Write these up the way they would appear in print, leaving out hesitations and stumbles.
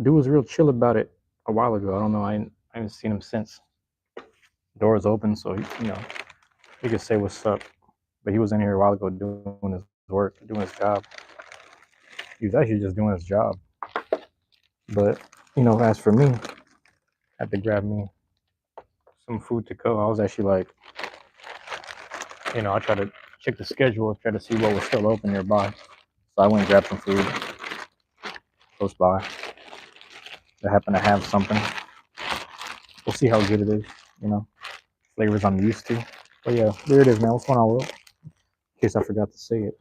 Dude was real chill about it a while ago. I don't know. I haven't seen him since. Doors open, so he could say what's up. But he was in here a while ago doing his work, doing his job. He was actually just doing his job. But as for me, I had to grab me some food to go. I was actually like, I tried to check the schedule, try to see what was still open nearby. So I went and grabbed some food close by. I happen to have something. We'll see how good it is. Flavors I'm used to. But yeah, there it is, man. What's going on, Will? In case I forgot to say it.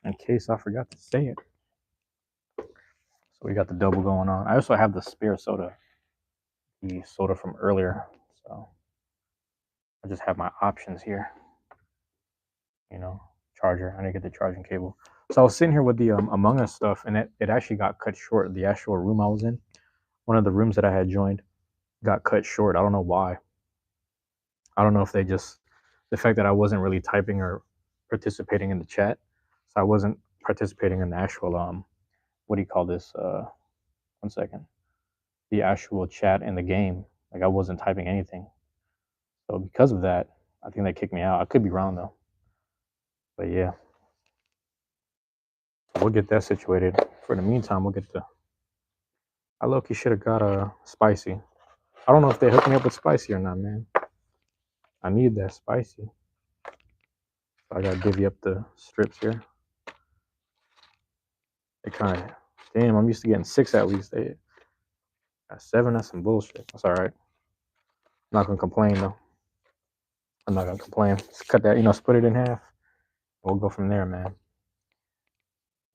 In case I forgot to say it. So we got the double going on. I also have the spare soda, the soda from earlier. So I just have my options here. Charger. I need to get the charging cable. So I was sitting here with the Among Us stuff, and it actually got cut short. The actual room I was in, one of the rooms that I had joined, got cut short. I don't know why. I don't know if the fact that I wasn't really typing or participating in the chat, so I wasn't participating in the actual what do you call this? 1 second. The actual chat in the game. Like I wasn't typing anything. So because of that, I think they kicked me out. I could be wrong though. But yeah. We'll get that situated. For the meantime, we'll get the I low-key should have got a spicy. I don't know if they hooked me up with spicy or not, man. I need that spicy. So I gotta divvy up the strips here. They kind of, damn, I'm used to getting 6 at least. They got 7, that's some bullshit. That's all right. I'm not gonna complain though. I'm not gonna complain. Just cut that, split it in half. We'll go from there, man.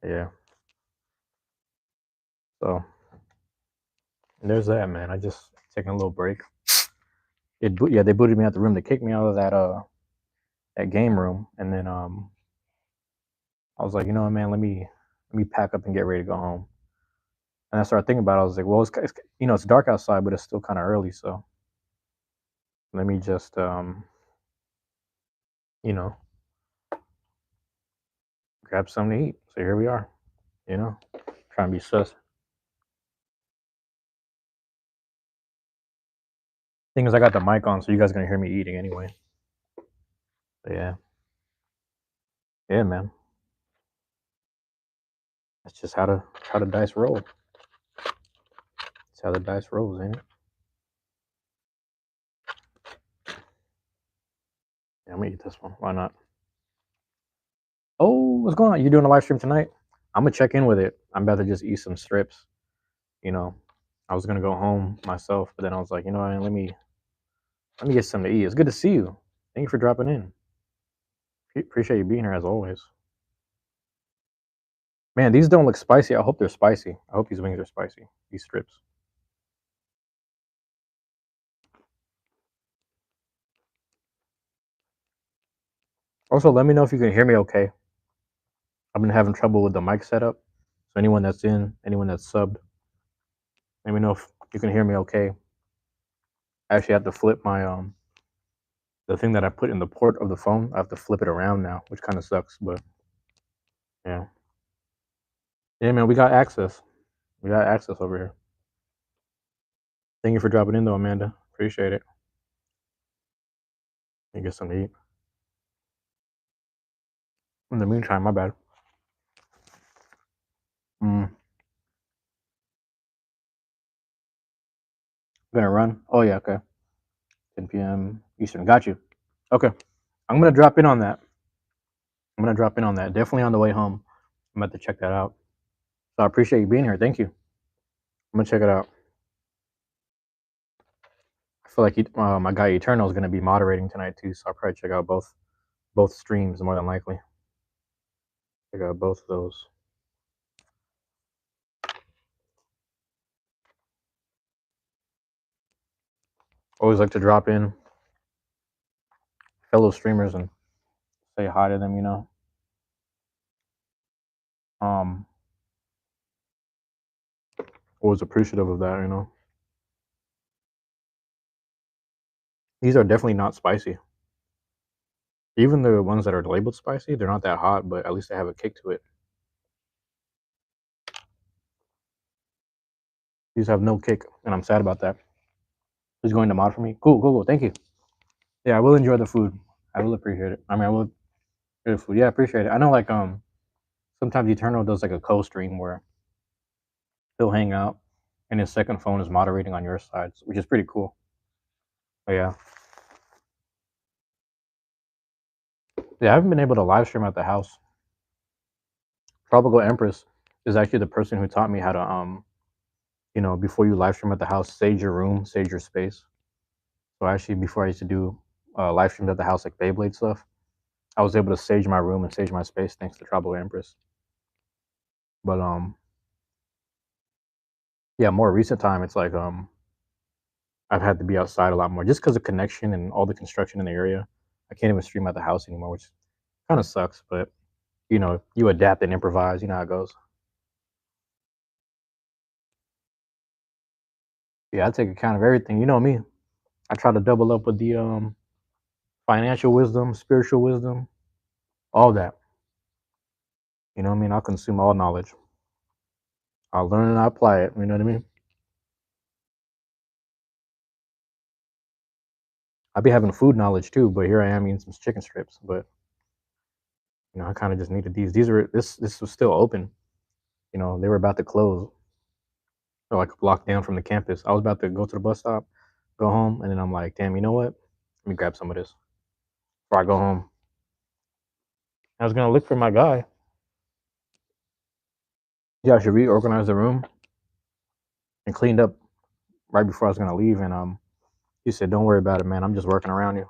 Yeah. So there's that, man. I just taking a little break. They booted me out the room. They kicked me out of that game room, and then I was like, man, let me pack up and get ready to go home. And I started thinking about it. I was like, well, it's dark outside, but it's still kind of early, so let me just grab something to eat. So here we are, trying to be sus. Thing is, I got the mic on, so you guys are gonna hear me eating anyway. But yeah, man. That's just how the dice roll. That's how the dice rolls, ain't it? Yeah, I'm gonna eat this one. Why not? Oh, what's going on? You doing a live stream tonight? I'm gonna check in with it. I'm about to just eat some strips. I was gonna go home myself, but then I was like, let me get something to eat. It's good to see you. Thank you for dropping in. Appreciate you being here as always. Man, these don't look spicy. I hope they're spicy. I hope these wings are spicy. These strips. Also, let me know if you can hear me okay. I've been having trouble with the mic setup. So anyone that's subbed, let me know if you can hear me okay. I actually have to flip my the thing that I put in the port of the phone. I have to flip it around now, which kind of sucks, but yeah. Yeah, man, we got access. We got access over here. Thank you for dropping in though, Amanda. Appreciate it. You get something to eat. In the meantime, my bad. Gonna run. Oh yeah, okay. 10 p.m. Eastern. Got you. Okay. I'm gonna drop in on that. Definitely on the way home. I'm about to check that out. So I appreciate you being here. Thank you. I'm gonna check it out. I feel like my guy Eternal is gonna be moderating tonight too, so I'll probably check out both streams more than likely. Check out both of those. Always like to drop in fellow streamers and say hi to them. Always appreciative of that. These are definitely not spicy. Even the ones that are labeled spicy, they're not that hot, but at least they have a kick to it. You just have no kick, and I'm sad about that. He's going to mod for me. Cool, cool, cool. Thank you. Yeah, I will enjoy the food. I will appreciate it. I mean, I will enjoy the food. Yeah, I appreciate it. I know, like, sometimes Eternal does like a co-stream where he'll hang out, and his second phone is moderating on your side, which is pretty cool. But yeah, yeah, I haven't been able to live stream at the house. Tropical Empress is actually the person who taught me how to before you live stream at the house, sage your room, sage your space. So actually, before I used to do live streams at the house like Beyblade stuff, I was able to sage my room and sage my space thanks to Tropical Empress. But yeah, more recent time, it's like I've had to be outside a lot more just because of connection and all the construction in the area. I can't even stream at the house anymore, which kind of sucks. But you adapt and improvise. You know how it goes. Yeah, I take account of everything. You know me. I try to double up with the financial wisdom, spiritual wisdom, all that. You know what I mean? I'll consume all knowledge. I'll learn and I apply it. You know what I mean? I be having food knowledge too, but here I am eating some chicken strips. But I kind of just needed these. These were this was still open. They were about to close. They're like a block down from the campus. I was about to go to the bus stop, go home, and then I'm like, damn, you know what? Let me grab some of this before I go home. I was gonna look for my guy. Yeah, I should reorganize the room and cleaned up right before I was gonna leave. And he said, "Don't worry about it, man. I'm just working around you."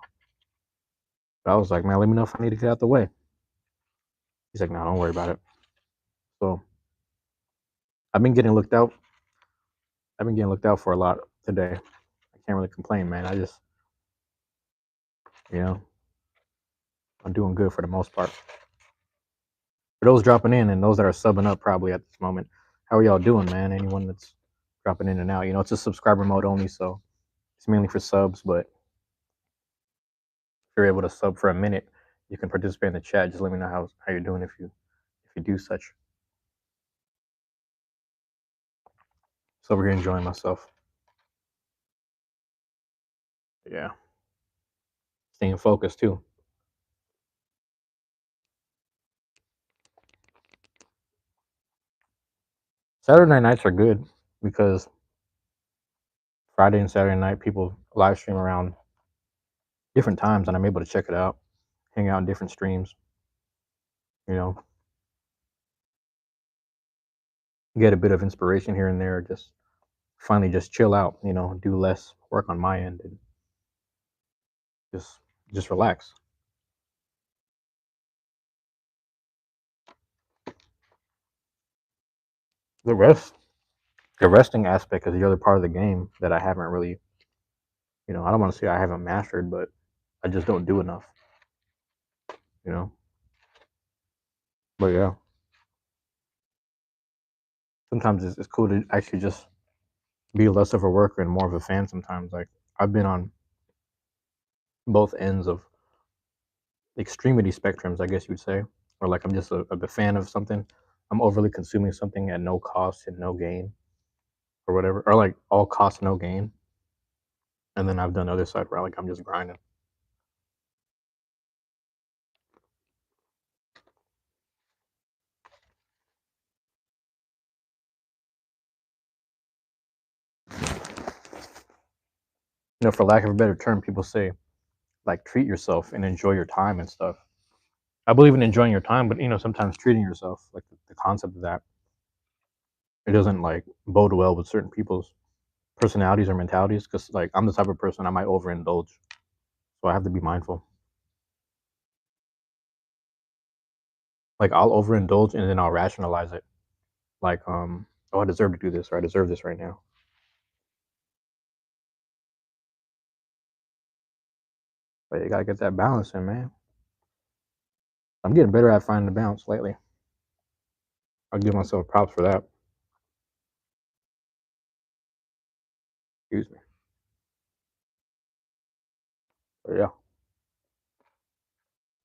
But I was like, "Man, let me know if I need to get out the way." He's like, "No, don't worry about it." So I've been getting looked out. I've been getting looked out for a lot today. I can't really complain, man. I just, you know, I'm doing good for the most part. For those dropping in and those that are subbing up probably at this moment, how are y'all doing, man? Anyone that's dropping in and out, it's a subscriber mode only, so it's mainly for subs. But if you're able to sub for a minute, you can participate in the chat. Just let me know how you're doing if you do such. So we're here enjoying myself. Yeah, staying focused too. Saturday nights are good because Friday and Saturday night people live stream around different times, and I'm able to check it out, hang out in different streams. You know, get a bit of inspiration here and there. Just finally just chill out. Do less work on my end and just just relax. The rest, the resting aspect is the other part of the game that I haven't really. I don't want to say I haven't mastered, but I just don't do enough. You know, but yeah, sometimes it's cool to actually just be less of a worker and more of a fan. Sometimes, like I've been on both ends of extremity spectrums, I guess you would say, or like I'm just a fan of something. I'm overly consuming something at no cost and no gain, or whatever, or like all cost no gain. And then I've done the other side where like I'm just grinding. For lack of a better term, people say like treat yourself and enjoy your time and stuff. I believe in enjoying your time, but sometimes treating yourself, like the concept of that, it doesn't like bode well with certain people's personalities or mentalities. Because like I'm the type of person I might overindulge, so I have to be mindful. Like I'll overindulge and then I'll rationalize it. Like oh, I deserve to do this or I deserve this right now. But you gotta get that balance in, man. I'm getting better at finding the balance lately. I'll give myself props for that. Excuse me. But yeah,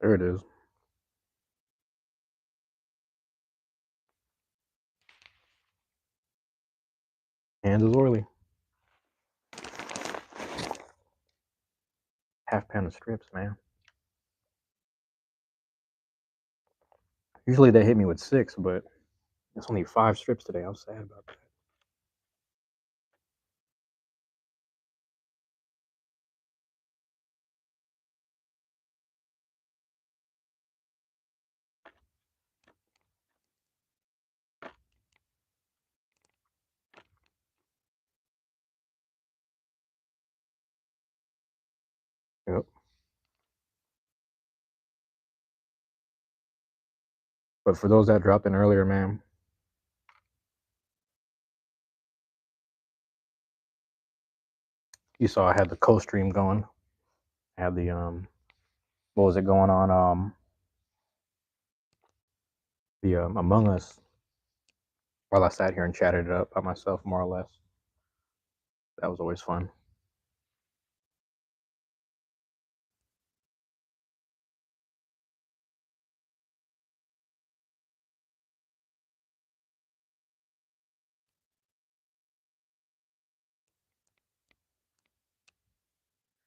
there it is. Hands is oily. Half-pound of strips, man. Usually they hit me with 6, but it's only 5 strips today. I was sad about that. Yep. But for those that dropped in earlier, man, you saw I had the co-stream going. I had the what was it going on? The Among Us while I sat here and chatted it up by myself, more or less. That was always fun.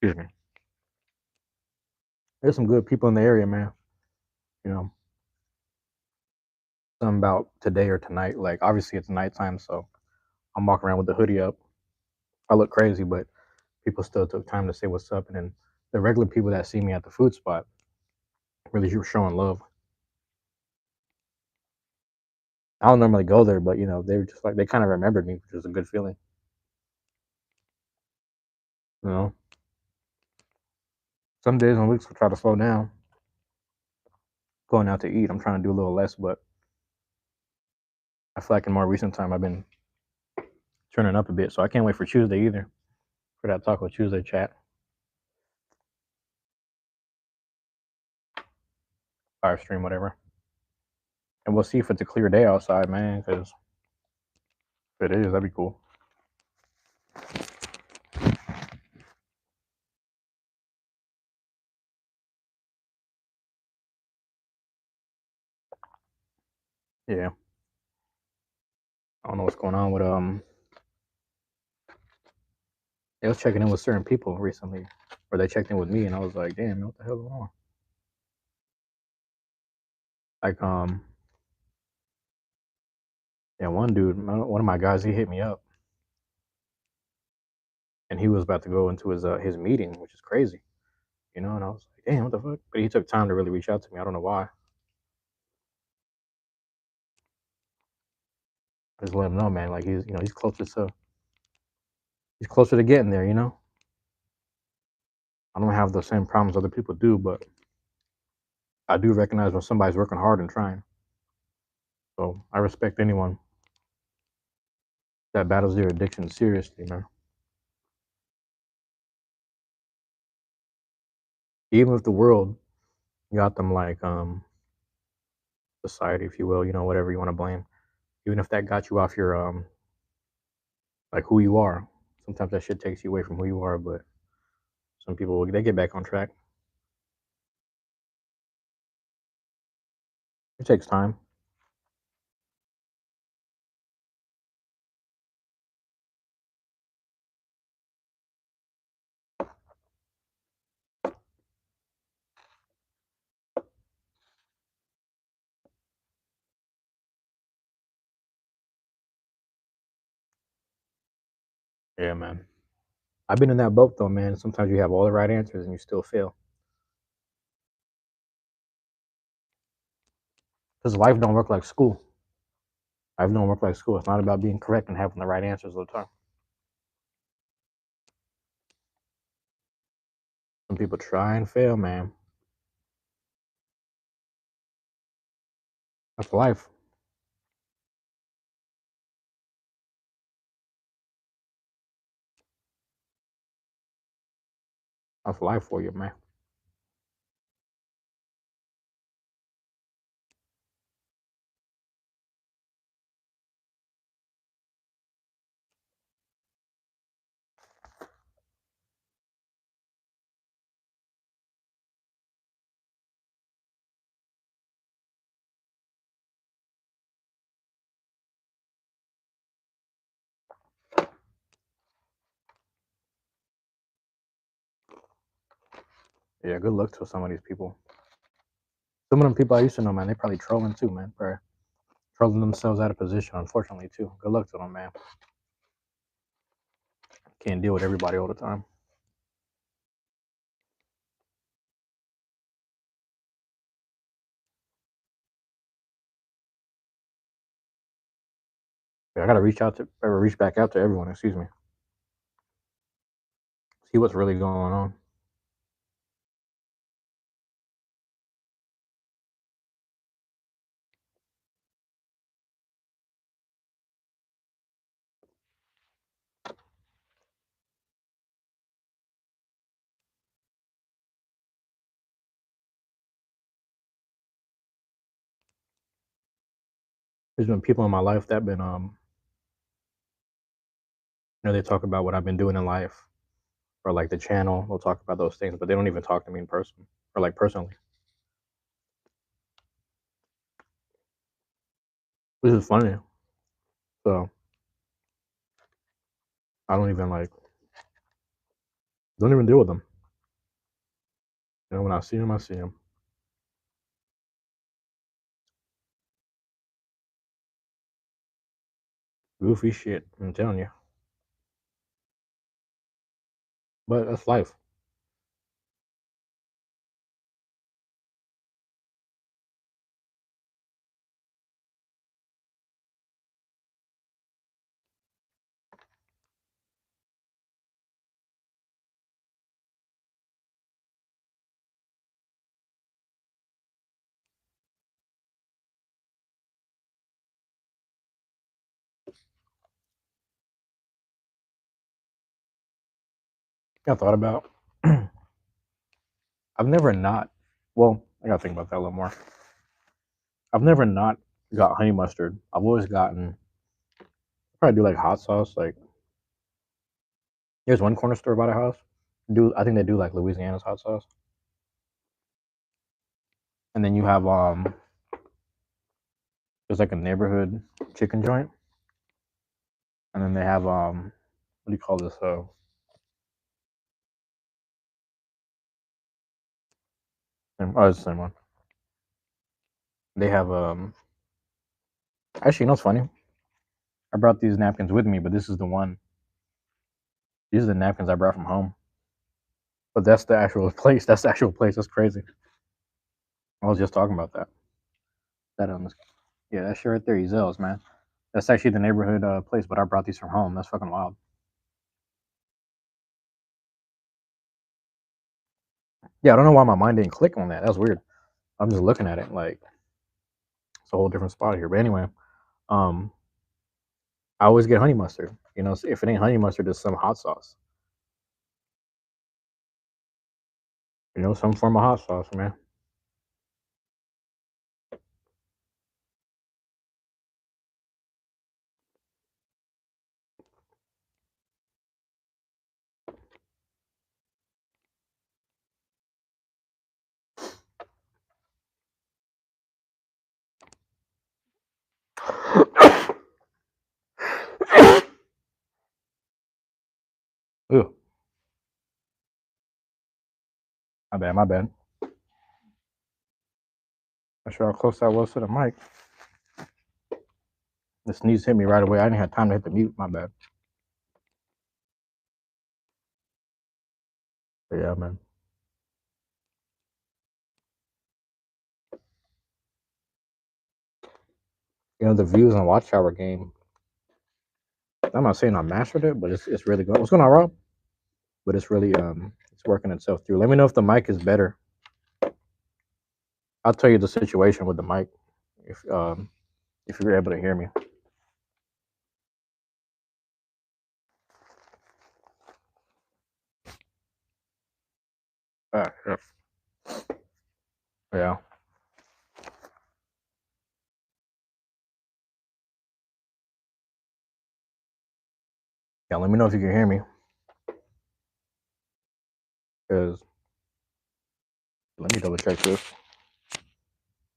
Excuse me. There's some good people in the area, man. You know, something about today or tonight. Like obviously it's nighttime, so I'm walking around with the hoodie up. I look crazy, but people still took time to say what's up, and then the regular people that see me at the food spot really showing love. I don't normally go there, but they were just like they kind of remembered me, which was a good feeling. You know, some days and weeks will try to slow down. Going out to eat, I'm trying to do a little less, but I feel like in more recent time I've been turning up a bit. So I can't wait for Tuesday either for that Taco Tuesday chat, live stream, whatever. And we'll see if it's a clear day outside, man. Because if it is, that'd be cool. Yeah, I don't know what's going on with I was checking in with certain people recently, or they checked in with me, and I was like, damn, man, what the hell going on? Like yeah, one dude, one of my guys, he hit me up, and he was about to go into his meeting, which is crazy, And I was like, damn, what the fuck? But he took time to really reach out to me. I don't know why. I just let him know, man. Like he's closer to getting there. I don't have the same problems other people do, but I do recognize when somebody's working hard and trying. So I respect anyone that battles their addiction seriously, man. Even if the world got them like society, if you will, whatever you want to blame. Even if that got you off your like who you are. Sometimes that shit takes you away from who you are, but some people they get back on track. It takes time. Yeah, man. I've been in that boat though, man. Sometimes you have all the right answers and you still fail. Because life don't work like school. Life don't work like school. It's not about being correct and having the right answers all the time. Some people try and fail, man. That's life. That's life for you, man. Yeah, good luck to some of these people. Some of them people I used to know, man, they probably trolling too, man. Probably trolling themselves out of position, unfortunately, too. Good luck to them, man. Can't deal with everybody all the time. Yeah, I gotta reach back out to everyone. Excuse me. See what's really going on. There's been people in my life that been they talk about what I've been doing in life or like the channel. They'll talk about those things, but they don't even talk to me in person or like personally. This is funny. So I don't even deal with them. When I see them, I see them. Goofy shit. I'm telling you. But that's life. I thought about. I've never not. Well, I gotta think about that a little more. I've never not got honey mustard. I've always gotten. Probably do like hot sauce. Like there's one corner store by the house. Do I think they do like Louisiana's hot sauce? And then you have there's like a neighborhood chicken joint, and then they have what do you call this? It's the same one. They have actually, you know what's funny? I brought these napkins with me, but this is the one. These are the napkins I brought from home. But that's the actual place. That's the actual place. That's crazy. I was just talking about that. That yeah, that shit right there, Ezel's, man. That's actually the neighborhood place, but I brought these from home. That's fucking wild. Yeah, I don't know why my mind didn't click on that. That was weird. I'm just looking at it like it's a whole different spot here. But anyway, um, I always get honey mustard. If it ain't honey mustard, it's some hot sauce. Some form of hot sauce, man. Ew, my bad, my bad. Not sure how close that was to the mic. The sneeze hit me right away. I didn't have time to hit the mute. My bad. But yeah, man. The views on Watch Hour game. I'm not saying I mastered it, but it's really good. What's going on, Rob? But it's really it's working itself through. Let me know if the mic is better. I'll tell you the situation with the mic if you're able to hear me. Yeah. Yeah. Yeah. Let me know if you can hear me. Because let me double check this.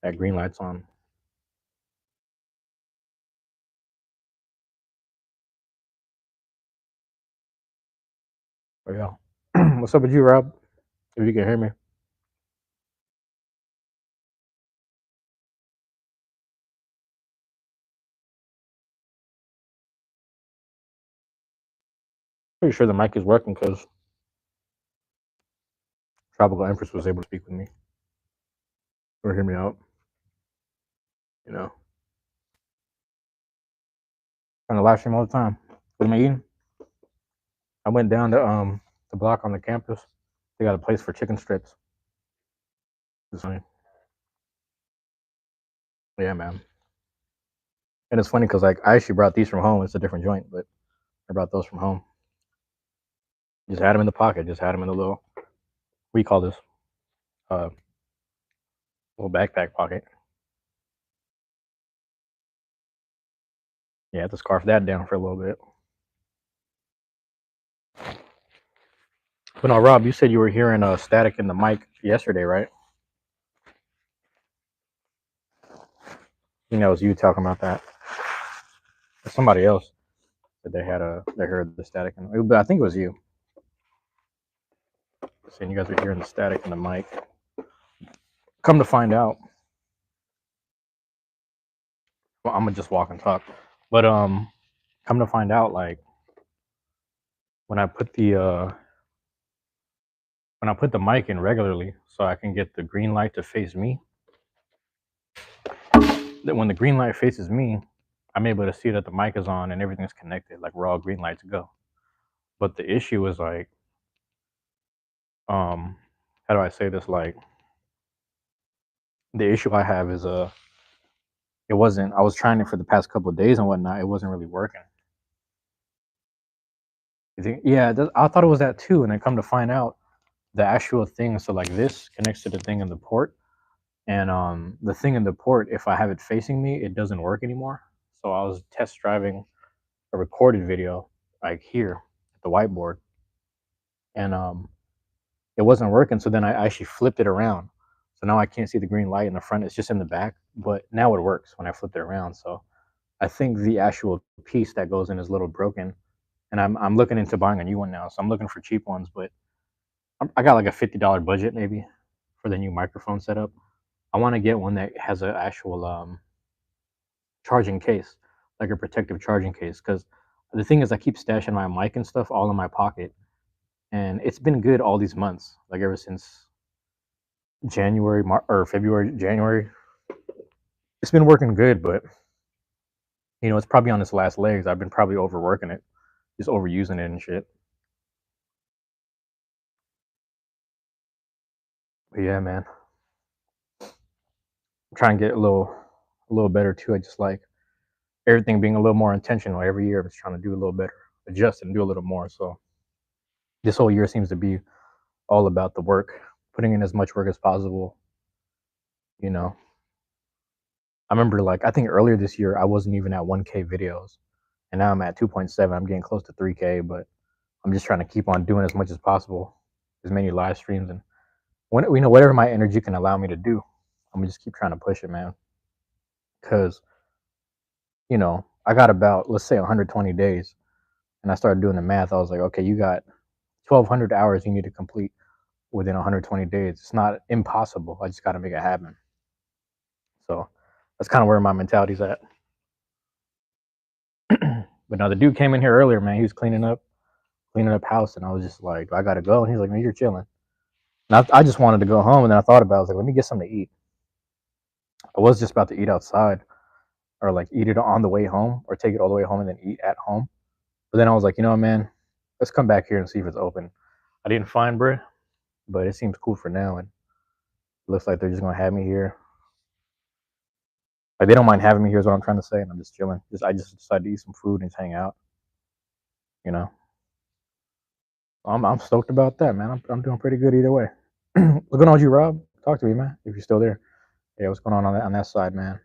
That green light's on. Oh yeah. What's up with you, Rob? If you can hear me. Pretty sure the mic is working because Tropical Empress was able to speak with me or hear me out. You know, trying to live stream all the time. What am I eating? I went down to the block on the campus. They got a place for chicken strips. Just funny. Yeah, man. And it's funny because like I actually brought these from home. It's a different joint, but I brought those from home. Just had them in the pocket. Just had them in the little. We call this little backpack pocket. Yeah, I had to scarf that down for a little bit. But no, Rob, you said you were hearing static in the mic yesterday, right? I think that was you talking about that. Or somebody else that they heard the static, but I think it was you saying you guys were hearing the static in the mic. Come to find out, well, I'm gonna just walk and talk. But come to find out, like when I put the mic in regularly, so I can get the green light to face me. That when the green light faces me, I'm able to see that the mic is on and everything's connected. Like we're all green lights go. But the issue is like, how do I say this? Like the issue I have is it wasn't. I was trying it for the past couple of days and whatnot. It wasn't really working. You think? Yeah, I thought it was that too, and then come to find out, the actual thing. So like this connects to the thing in the port, and the thing in the port, if I have it facing me, it doesn't work anymore. So I was test driving a recorded video like here at the whiteboard, and it wasn't working. So then I actually flipped it around. So now I can't see the green light in the front. It's just in the back. But now it works when I flipped it around. So I think the actual piece that goes in is a little broken. And I'm looking into buying a new one now. So I'm looking for cheap ones, but I got like a $50 budget maybe for the new microphone setup. I want to get one that has an actual charging case, like a protective charging case. Because the thing is, I keep stashing my mic and stuff all in my pocket, and it's been good all these months, like ever since January, or February, January. It's been working good, but it's probably on its last legs. I've been probably overworking it, just overusing it and shit. But yeah, man, I'm trying to get a little better too. I just like everything being a little more intentional every year. I'm just trying to do a little better, adjust and do a little more. So this whole year seems to be all about the work, putting in as much work as possible. You know, I remember like I think earlier this year I wasn't even at 1K videos, and now I'm at 2.7. I'm getting close to 3K, but I'm just trying to keep on doing as much as possible, as many live streams, and whatever my energy can allow me to do. I'm gonna just keep trying to push it, man. Because I got about, let's say, 120 days, and I started doing the math. I was like, okay, you got 1,200 hours you need to complete within 120 days. It's not impossible. I just got to make it happen. So that's kind of where my mentality's at. But now the dude came in here earlier, man. He was cleaning up house, and I was just like, I gotta go. And he's like, no, you're chilling. And I just wanted to go home, and then I thought about it. I was like, let me get something to eat. I was just about to eat outside, or like eat it on the way home, or take it all the way home and then eat at home. But then I was like, man, let's come back here and see if it's open. I didn't find bread, but it seems cool for now, and it looks like they're just gonna have me here. Like they don't mind having me here is what I'm trying to say, and I'm just chilling. I just decided to eat some food and just hang out. You know, I'm stoked about that, man. I'm doing pretty good either way. What's going on with you, Rob? Talk to me, man, if you're still there. Yeah, what's going on that side, man?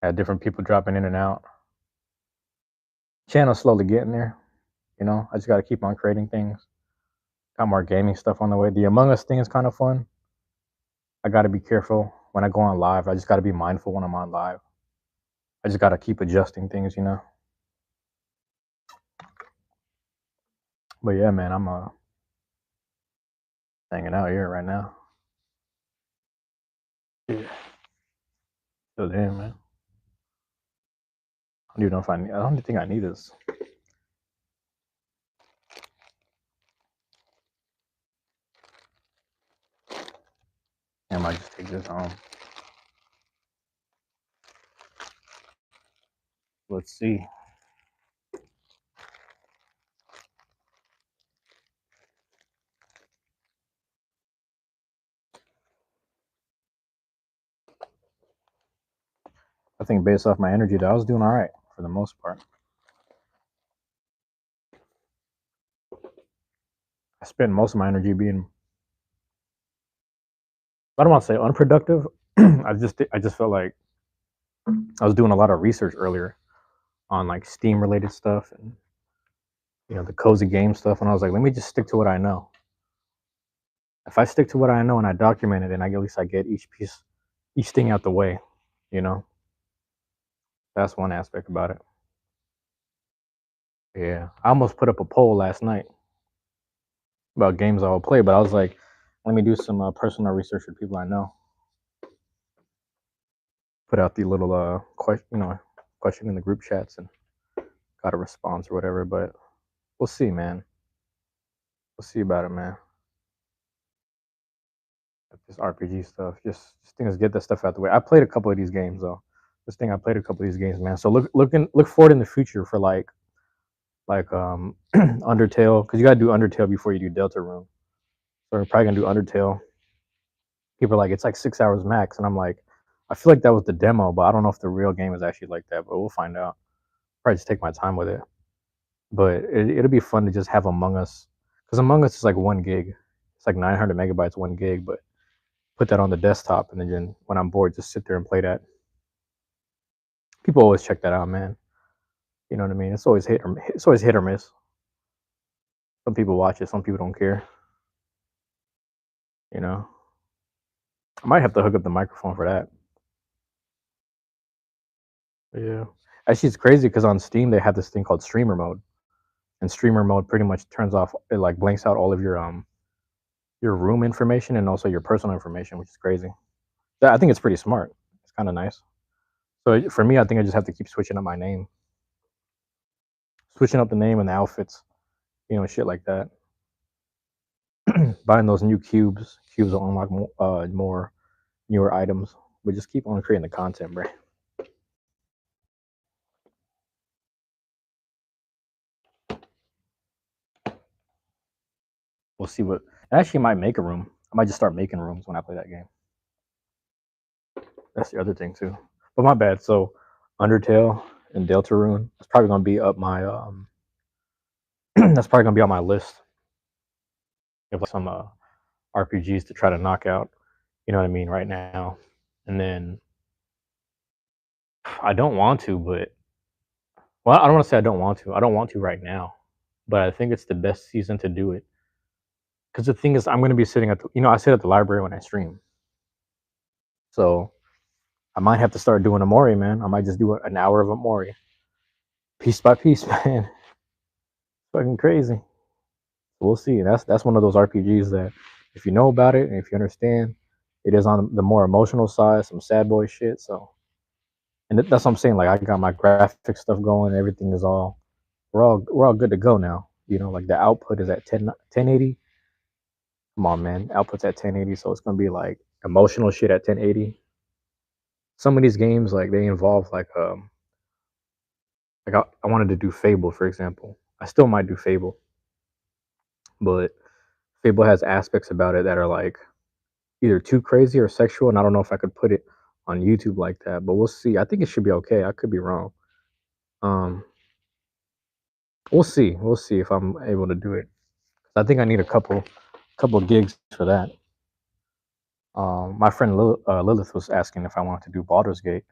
Had different people dropping in and out. Channel's slowly getting there. I just got to keep on creating things. Got more gaming stuff on the way. The Among Us thing is kind of fun. I got to be careful when I go on live. I just got to be mindful when I'm on live. I just got to keep adjusting things. But yeah, man, I'm hanging out here right now. Yeah. So damn, man. I don't even know if I don't think I need this. this home. Let's see. I think based off my energy, though, I was doing all right for the most part. I spent most of my energy being, I don't want to say unproductive. I just felt like I was doing a lot of research earlier on like Steam related stuff and the cozy game stuff, and I was like, let me just stick to what I know. If I stick to what I know and I document it, then at least I get each thing out the way. You know, that's one aspect about it. Yeah, I almost put up a poll last night about games I will play, but I was like, let me do some personal research with people I know. Put out the little question in the group chats and got a response or whatever. But we'll see, man. We'll see about it, man. This RPG stuff, just things get that stuff out the way. I played a couple of these games though. I played a couple of these games, man. So look forward in the future for like Undertale, because you gotta do Undertale before you do Deltarune. So we're probably gonna do Undertale. People are like, it's like 6 hours max, and I'm like, I feel like that was the demo, but I don't know if the real game is actually like that. But we'll find out. Probably just take my time with it. But it'll be fun to just have Among Us, because Among Us is like 1 gig. It's like 900 megabytes, 1 gig. But put that on the desktop, and then when I'm bored, just sit there and play that. People always check that out, man. You know what I mean? It's always hit or miss. Some people watch it, some people don't care. You know, I might have to hook up the microphone for that. Yeah, actually, it's crazy because on Steam they have this thing called streamer mode, and streamer mode pretty much turns off. It like blanks out all of your room information and also your personal information, which is crazy. I think it's pretty smart. It's kind of nice. So for me, I think I just have to keep switching up my name, switching up the name and the outfits, shit like that. Buying those new cubes. Cubes will unlock more newer items. But just keep on creating the content, bro. We'll see what. I actually might make a room. I might just start making rooms when I play that game. That's the other thing too. But my bad. So Undertale and Deltarune. That's probably gonna be up my that's probably gonna be on my list of some RPGs to try to knock out. You know what I mean? Right now, and then I don't want to, but well, I don't want to say I don't want to. I don't want to right now, but I think it's the best season to do it. Because the thing is, I'm going to be sitting I sit at the library when I stream, so I might have to start doing Amori, man. I might just do an hour of Amori, piece by piece, man. Fucking crazy. We'll see. That's one of those RPGs that if you know about it and if you understand, it is on the more emotional side, some sad boy shit. So, and that's what I'm saying. Like I got my graphic stuff going. Everything is all we're all good to go now. Like the output is at 1080. Come on, man. Output's at 1080, so it's gonna be like emotional shit at 1080. Some of these games like they involve I wanted to do Fable, for example. I still might do Fable, but Fable has aspects about it that are like either too crazy or sexual, and I don't know if I could put it on YouTube like that. But we'll see. I think it should be okay. I could be wrong. Um, we'll see. We'll see if I'm able to do it. I think I need a couple gigs for that. My friend Lilith was asking if I wanted to do Baldur's Gate,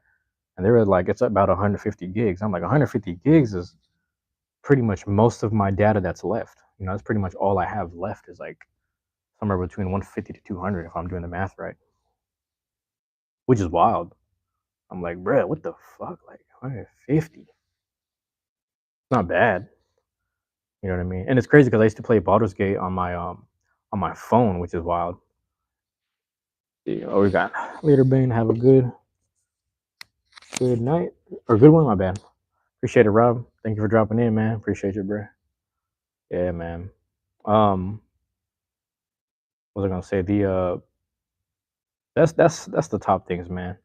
and they were like, it's about 150 gigs. I'm like, 150 gigs is pretty much most of my data that's left. That's pretty much all I have left is like somewhere between 150 to 200 if I'm doing the math right, which is wild. I'm like, bruh, what the fuck? Like 150? It's not bad. You know what I mean? And it's crazy because I used to play Baldur's Gate on my phone, which is wild. Oh, we got later, Bane. Have a good night or good one. My bad. Appreciate it, Rob. Thank you for dropping in, man. Appreciate you, bro. Yeah, man. What was I gonna say? That's the top things, man.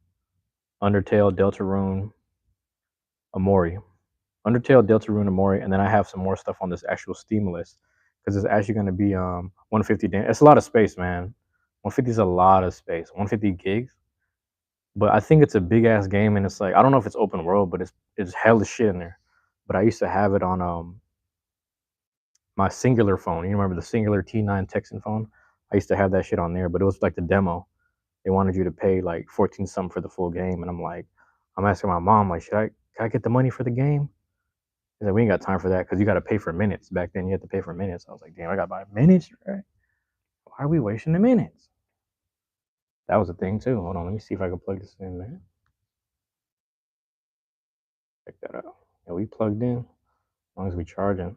Undertale, Deltarune, Amori. Undertale, Deltarune, Amori, and then I have some more stuff on this actual Steam list because it's actually going to be 150. It's a lot of space, man. 150 is a lot of space. 150 gigs, but I think it's a big ass game, and it's like I don't know if it's open world, but it's hella shit in there. But I used to have it on my Singular phone. You remember the Singular T9 Texan phone? I used to have that shit on there, but it was like the demo. They wanted you to pay like 14 something for the full game, and I'm like, I'm asking my mom like, can I get the money for the game? He's like, we ain't got time for that because you got to pay for minutes. Back then, you had to pay for minutes. I was like, damn, I got to buy minutes, right? Why are we wasting the minutes? That was a thing too. Hold on, let me see if I can plug this in, man. Check that out. Yeah, we plugged in as long as we charging.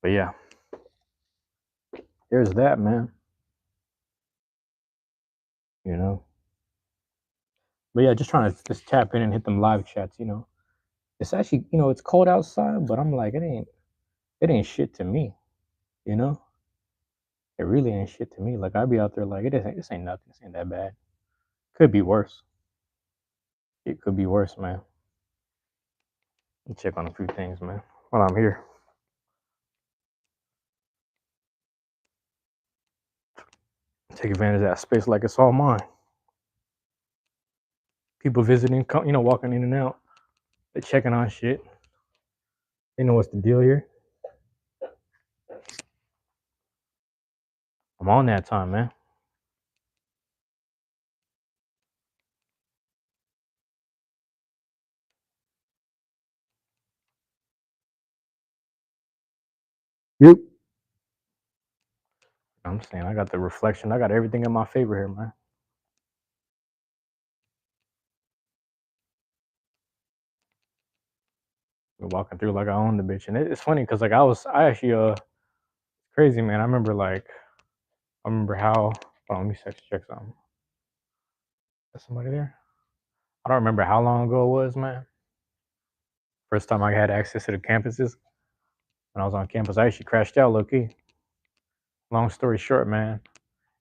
But yeah, there's that, man. You know. But yeah, just trying to just tap in and hit them live chats. It's actually, it's cold outside, but I'm like, it ain't shit to me. You know, it really ain't shit to me. Like I'd be out there like, this ain't nothing. This ain't that bad. Could be worse. It could be worse, man. Let me check on a few things, man. While I'm here, take advantage of that space like it's all mine. People visiting, walking in and out. They're checking on shit. They know what's the deal here. I'm on that time, man. Yep. I'm saying I got the reflection. I got everything in my favor here, man. We're walking through like I own the bitch, and it's funny because like I actually crazy, man. I remember how. Oh, let me check something. Is somebody there? I don't remember how long ago it was, man. First time I had access to the campuses when I was on campus, I actually crashed out, low key. Long story short, man.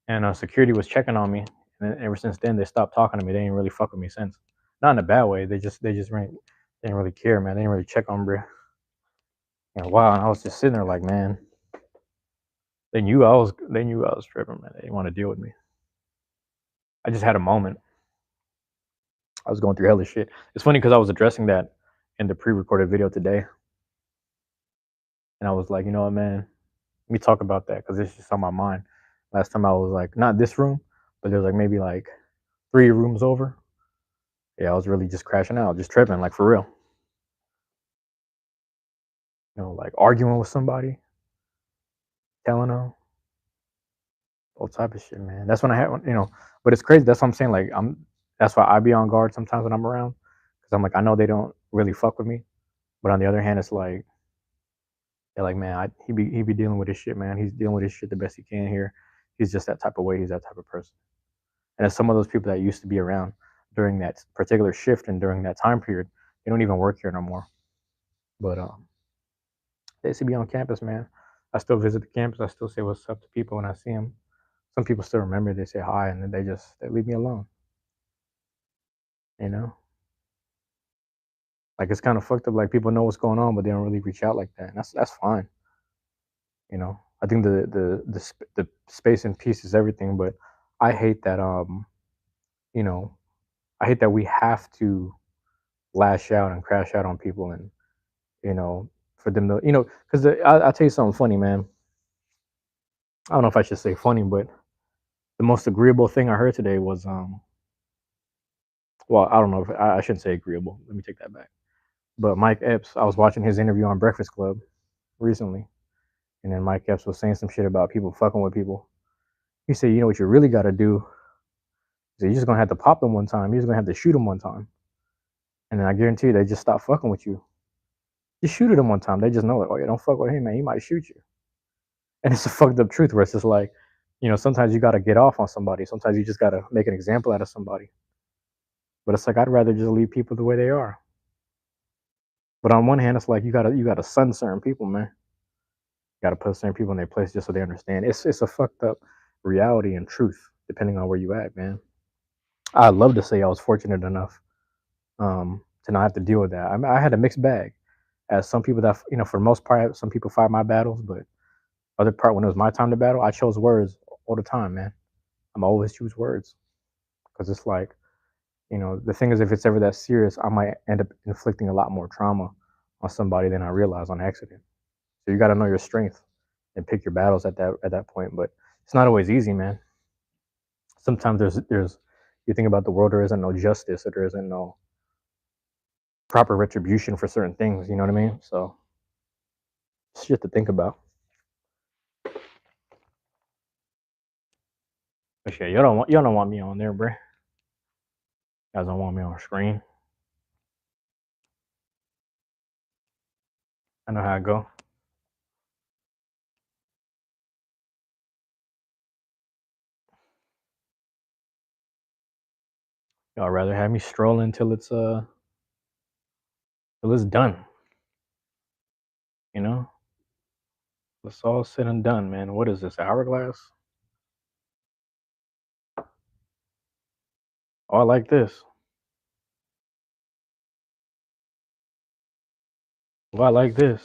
And security was checking on me, and ever since then they stopped talking to me. They ain't really fuck with me since. Not in a bad way. They just didn't really care, man. They didn't really check on me. Wow. And I was just sitting there like, man, they knew I was tripping, man. They didn't want to deal with me. I just had a moment. I was going through hella shit. It's funny because I was addressing that in the pre-recorded video today, and I was like, you know what, man, let me talk about that because it's just on my mind. Last time I was like, not this room, but there was like maybe like 3 rooms over. Yeah, I was really just crashing out, just tripping, like for real. Like arguing with somebody, telling them all type of shit, man. That's when I had. But it's crazy. That's what I'm saying. Like that's why I be on guard sometimes when I'm around, because I'm like, I know they don't really fuck with me, but on the other hand, it's like they're like, man, he be dealing with this shit, man. He's dealing with this shit the best he can here. He's just that type of way. He's that type of person. And as some of those people that used to be around during that particular shift and during that time period, they don't even work here no more. But they used to be on campus, man. I still visit the campus. I still say what's up to people when I see them. Some people still remember. They say hi, and then they leave me alone. You know, like it's kind of fucked up. Like people know what's going on, but they don't really reach out like that. And that's fine. I think the space and peace is everything. But I hate that you know, I hate that we have to lash out and crash out on people, and for them to because I'll tell you something funny, man. I don't know if I should say funny, but the most agreeable thing I heard today was well, I don't know if I shouldn't say agreeable. Let me take that back. But Mike Epps, I was watching his interview on Breakfast Club recently, and then Mike Epps was saying some shit about people fucking with people. He said, you know what you really got to do? He said, you're just gonna have to pop them one time. You're just gonna have to shoot them one time, and then I guarantee you they just stop fucking with you. You shoot at them one time, they just know it. Oh yeah, don't fuck with him, man. He might shoot you. And it's a fucked up truth where it's just like, sometimes you got to get off on somebody. Sometimes you just got to make an example out of somebody. But it's like I'd rather just leave people the way they are. But on one hand, it's like you gotta sun certain people, man. You gotta put certain people in their place just so they understand. It's a fucked up reality and truth, depending on where you at, man. I'd love to say I was fortunate enough to not have to deal with that. I mean, I had a mixed bag. As some people that for the most part, some people fight my battles, but other part when it was my time to battle, I chose words all the time, man. I'm always choose words because it's like the thing is, if it's ever that serious, I might end up inflicting a lot more trauma on somebody than I realize on accident. So you got to know your strength and pick your battles at that point. But it's not always easy, man. Sometimes there's you think about the world, there isn't no justice or there isn't no proper retribution for certain things. You know what I mean? So it's shit to think about. But yeah, you don't want me on there, bro. You guys don't want me on screen. I know how I go. Y'all rather have me strolling till it's done. You know, it's all said and done, man. What is this hourglass? Oh, I like this. Oh, I like this.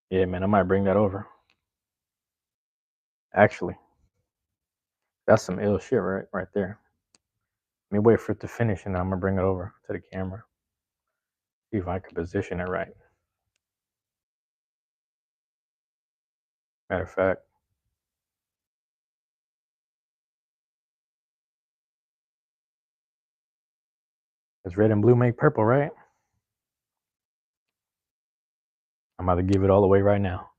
Yeah, man, I might bring that over. Actually, that's some ill shit right there. Let me wait for it to finish, and I'm gonna bring it over to the camera. See if I can position it right. Matter of fact, it's red and blue make purple, right? I'm about to give it all away right now.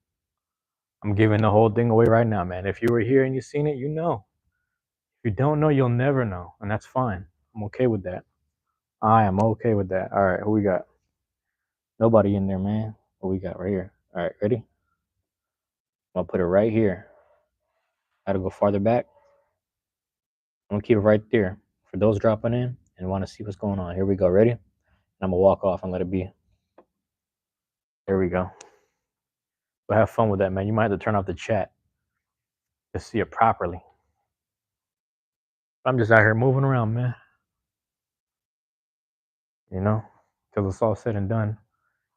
I'm giving the whole thing away right now, man. If you were here and you seen it, you know. If you don't know, you'll never know, and that's fine. I'm okay with that. I am okay with that. All right, who we got? Nobody in there, man. What we got right here? All right, ready? I'm gonna put it right here. Gotta go farther back. I'm gonna keep it right there for those dropping in and want to see what's going on. Here we go. Ready? And I'm gonna walk off and let it be. There we go. But have fun with that, man. You might have to turn off the chat to see it properly. I'm just out here moving around, man. You know, till it's all said and done.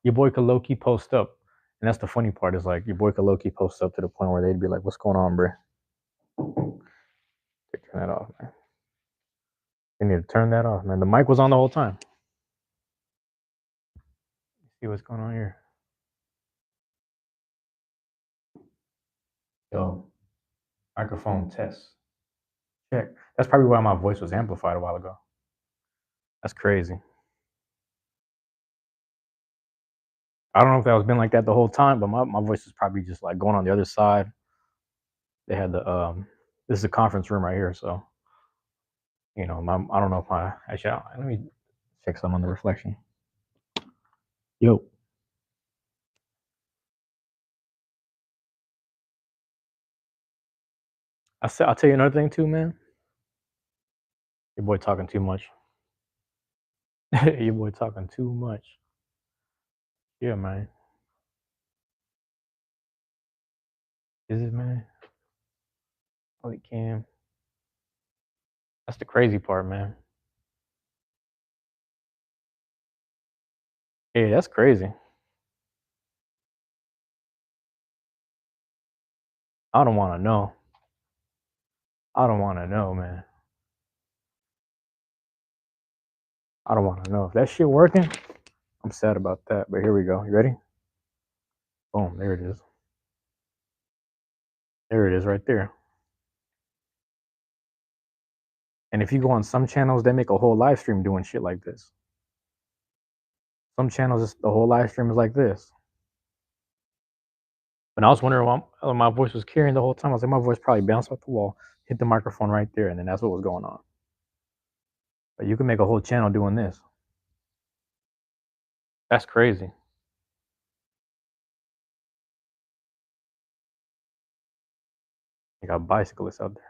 Your boy could low key post up, and that's the funny part. Is like your boy could low key post up to the point where they'd be like, "What's going on, bro?" Turn that off, man. You need to turn that off, man. The mic was on the whole time. See what's going on here. Yo, microphone test. Check. That's probably why my voice was amplified a while ago. That's crazy. I don't know if that was been like that the whole time, but my voice is probably just like going on the other side. They had the this is a conference room right here, so I don't know if my actually let me check some on the reflection. Yo, I'll tell you another thing too, man. Your boy talking too much. Your boy talking too much. Yeah, man. Is it, man? Holy cam. That's the crazy part, man. Yeah, that's crazy. I don't want to know. I don't want to know, man. I don't want to know if that shit working. I'm sad about that, but here we go. You ready? Boom, there it is. There it is right there. And if you go on some channels, they make a whole live stream doing shit like this. Some channels, the whole live stream is like this. And I was wondering why my voice was carrying the whole time. I was like, my voice probably bounced off the wall, hit the microphone right there, and then that's what was going on. But you can make a whole channel doing this. That's crazy. You got bicyclists out there.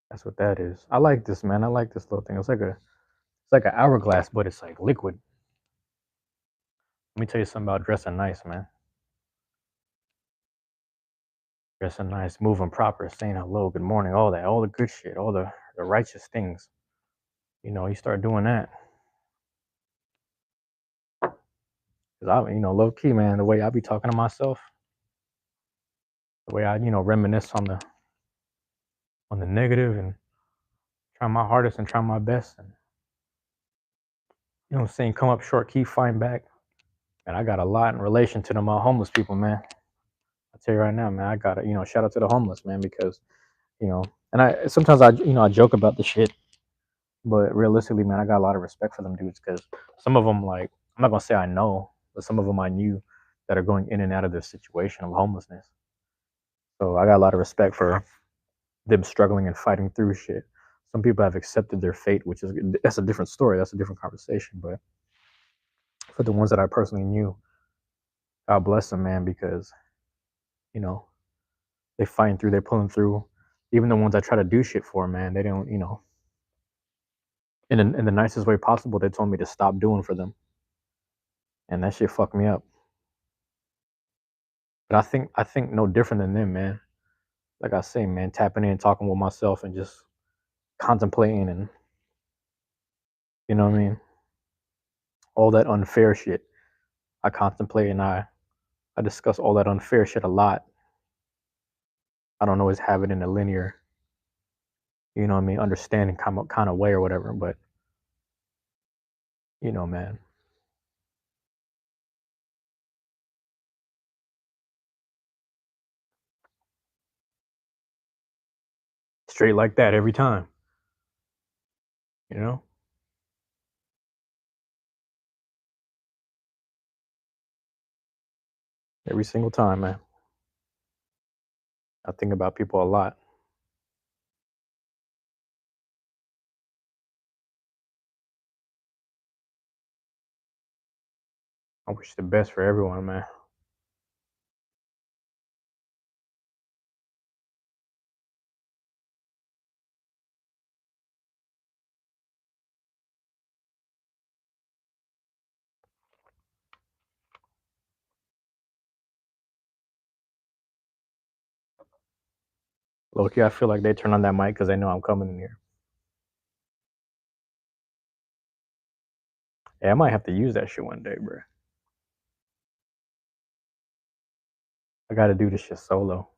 That's what that is. I like this, man. I like this little thing. It's like an hourglass, but it's like liquid. Let me tell you something about dressing nice, man. dressing nice, moving proper, saying hello, good morning, all that, all the good shit, all the righteous things. You start doing that. Cause low key, man, the way I be talking to myself, the way I reminisce on the negative and try my hardest and try my best and what I'm saying, come up short, keep fighting back. And I got a lot in relation to them homeless people, man. I tell you right now, man, I got to shout out to the homeless, man, because you know, and I sometimes I joke about the shit, but realistically, man, I got a lot of respect for them dudes because some of them, like, I'm not gonna say I know, but some of them I knew that are going in and out of this situation of homelessness. So I got a lot of respect for them struggling and fighting through shit. Some people have accepted their fate, which is that's a different story. That's a different conversation. But for the ones that I personally knew, God bless them, man, because you know they fighting through, they pulling through. Even the ones I try to do shit for, man, they don't, in the nicest way possible. They told me to stop doing for them, and that shit fucked me up. But I think no different than them, man. Like I say, man, tapping in, talking with myself, and just contemplating, and you know what I mean, all that unfair shit. I contemplate and I discuss all that unfair shit a lot. I don't always have it in a linear, understanding kind of way or whatever. But man, straight like that every time. You know, every single time, man. I think about people a lot. I wish the best for everyone, man. Loki, I feel like they turn on that mic because they know I'm coming in here. Yeah, I might have to use that shit one day, bro. I got to do this shit solo.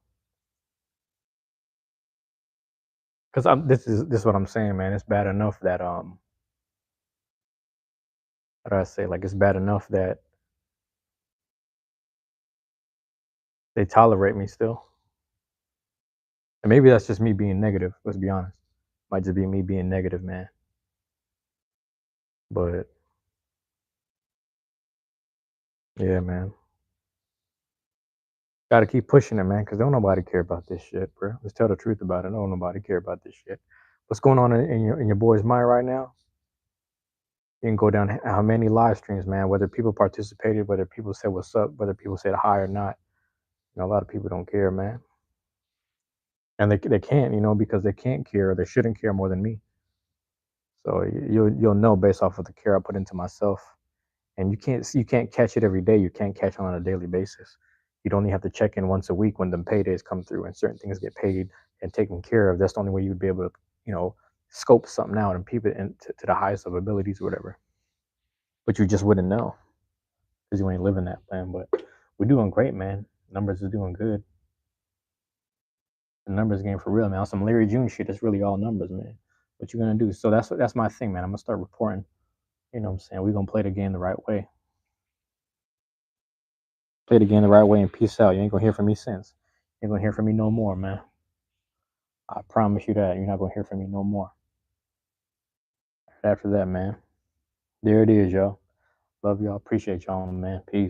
Cause this is what I'm saying, man. It's bad enough that how do I say, like, it's bad enough that they tolerate me still. And maybe that's just me being negative. Let's be honest. Might just be me being negative, man. But yeah, man. Got to keep pushing it, man. Cause don't nobody care about this shit, bro. Let's tell the truth about it. Don't nobody care about this shit. What's going on in your boy's mind right now? You can go down how many live streams, man. Whether people participated, whether people said what's up, whether people said hi or not. A lot of people don't care, man. And they can't, because they can't care or they shouldn't care more than me. So you'll know based off of the care I put into myself. And you can't catch it every day. You can't catch it on a daily basis. You'd only have to check in once a week when the paydays come through and certain things get paid and taken care of. That's the only way you'd be able to, scope something out and peep it to the highest of abilities or whatever. But you just wouldn't know because you ain't living that plan. But we're doing great, man. Numbers is doing good. The numbers game for real, man. On some Larry June shit, it's really all numbers, man. What you gonna do? So that's my thing, man. I'm gonna start reporting. You know what I'm saying? We're gonna play the game the right way. Play the game the right way and peace out. You ain't gonna hear from me since. You ain't gonna hear from me no more, man. I promise you that. You're not gonna hear from me no more. After that, man. There it is, y'all. Love y'all. Appreciate y'all, man. Peace.